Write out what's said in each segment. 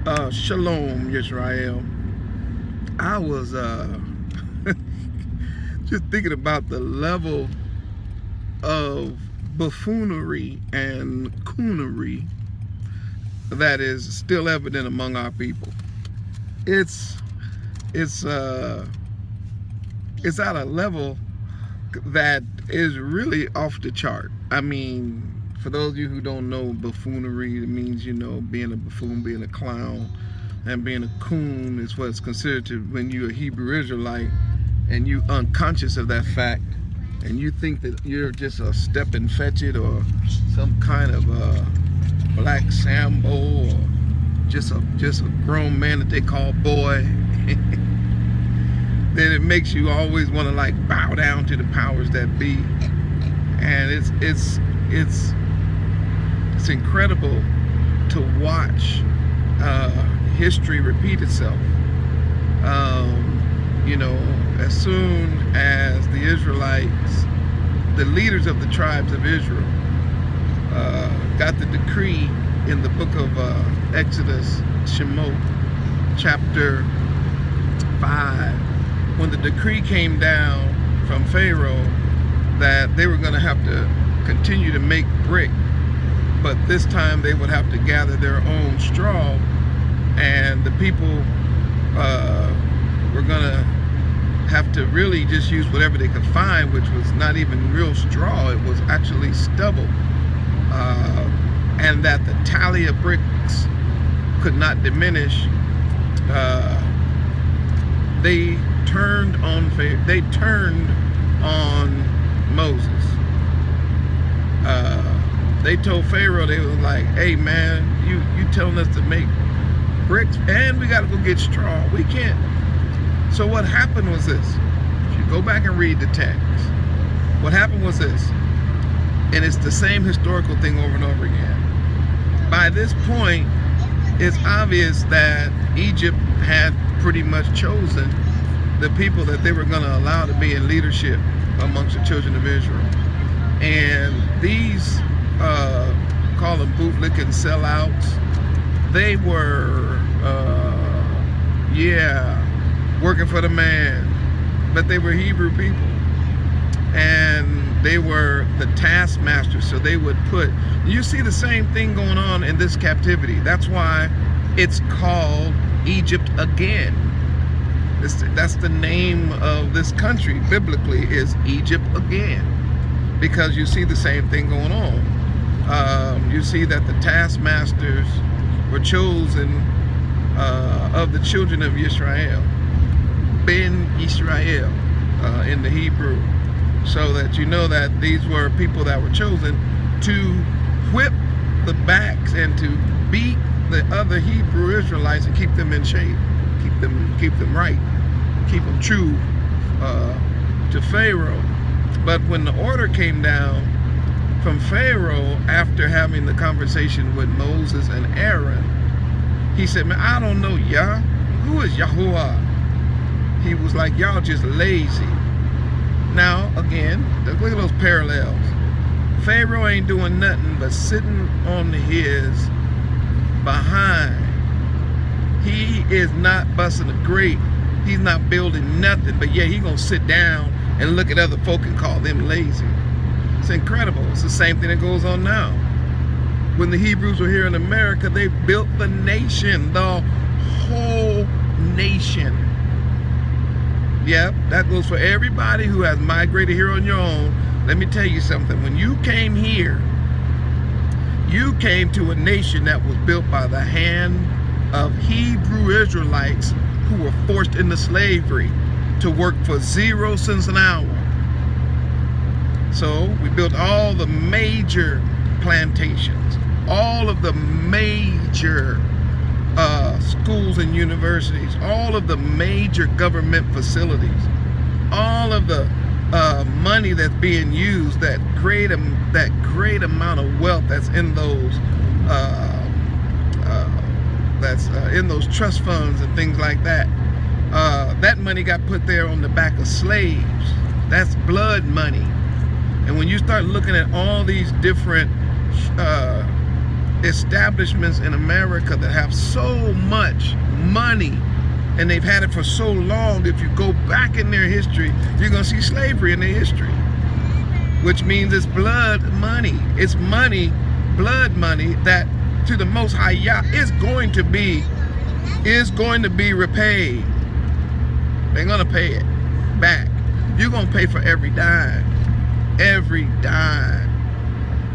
Shalom, Yisrael. I was just thinking about the level of buffoonery and coonery that is still evident among our people. It's it's uh it's at a level that is really off the chart. I mean, for those of you who don't know buffoonery, it means, being a buffoon, being a clown, and being a coon is what's considered to when you're a Hebrew Israelite and you unconscious of that fact and you think that you're just a step and fetch it or some kind of black Sambo or just a grown man that they call boy. Then it makes you always want to like bow down to the powers that be. And it's incredible to watch history repeat itself. As soon as the Israelites, the leaders of the tribes of Israel, got the decree in the book of Exodus, Shemot, chapter 5, when the decree came down from Pharaoh that they were going to have to continue to make brick, but this time they would have to gather their own straw, and the people were going to have to really just use whatever they could find, which was not even real straw, it was actually stubble, and that the tally of bricks could not diminish. They turned on Moses. They told Pharaoh, they was like, hey man, you telling us to make bricks and we got to go get straw, we can't. So what happened was this. If you go back and read the text, what happened was this, and it's the same historical thing over and over again. By this point, it's obvious that Egypt had pretty much chosen the people that they were going to allow to be in leadership amongst the children of Israel. And these, call them bootlicking sellouts, they were, working for the man, but they were Hebrew people. And they were the taskmasters, so they would put, you see the same thing going on in this captivity. That's why it's called Egypt again. That's the name of this country biblically, is Egypt again, because you see the same thing going on. You see that the taskmasters were chosen of the children of Israel, Ben Israel in the Hebrew, so that you know that these were people that were chosen to whip the backs and to beat the other Hebrew Israelites and keep them in shape, keep them right, keep them true to Pharaoh. But when the order came down from Pharaoh after having the conversation with Moses and Aaron, he said, man, I don't know Yah. Who is Yahuwah? He was like, y'all just lazy. Now, again, look at those parallels. Pharaoh ain't doing nothing but sitting on his behind. He is not busting a grape. He's not building nothing, but yeah, he gonna sit down and look at other folk and call them lazy. It's incredible. It's the same thing that goes on now. When the Hebrews were here in America, they built the nation, the whole nation. Yep, that goes for everybody who has migrated here on your own. Let me tell you something. When you came here, you came to a nation that was built by the hand of Hebrew Israelites who were forced into slavery to work for 0 cents an hour. So we built all the major plantations, all of the major schools and universities, all of the major government facilities, all of the money that's being used, that great amount of wealth that's in those in those trust funds and things like that. That money got put there on the back of slaves. That's blood money. And when you start looking at all these different establishments in America that have so much money, and they've had it for so long. If you go back in their history, you're going to see slavery in their history, which means it's blood money. It's money, blood money, that to the Most High Yah is going to be repaid. They're going to pay it back. You're going to pay for every dime. Every dime.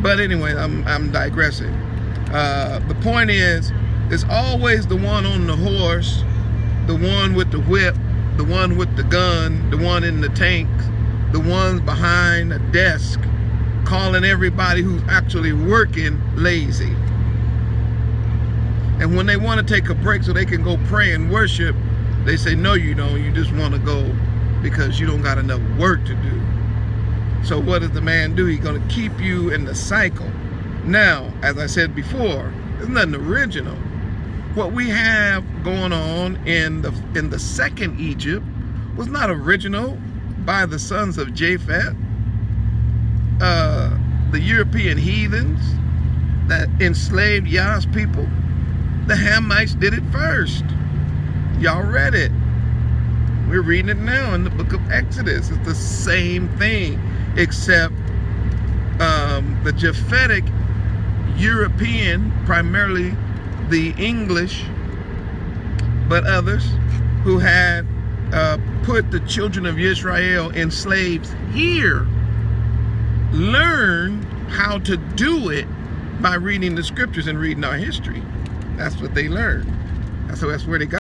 But anyway, I'm digressing. The point is, it's always the one on the horse, the one with the whip, the one with the gun, the one in the tank, the ones behind a desk, calling everybody who's actually working lazy. And when they want to take a break so they can go pray and worship, they say, no, you don't. You just want to go because you don't got enough work to do. So what does the man do? He's going to keep you in the cycle. Now, as I said before, there's nothing original. What we have going on in the second Egypt was not original by the sons of Japheth, the European heathens that enslaved Yah's people. The Hamites did it first. Y'all read it. We're reading it now in the book of Exodus. It's the same thing, except the Japhetic European, primarily the English, but others who had put the children of Israel in slaves here, learned how to do it by reading the scriptures and reading our history. That's what they learned. So that's where they got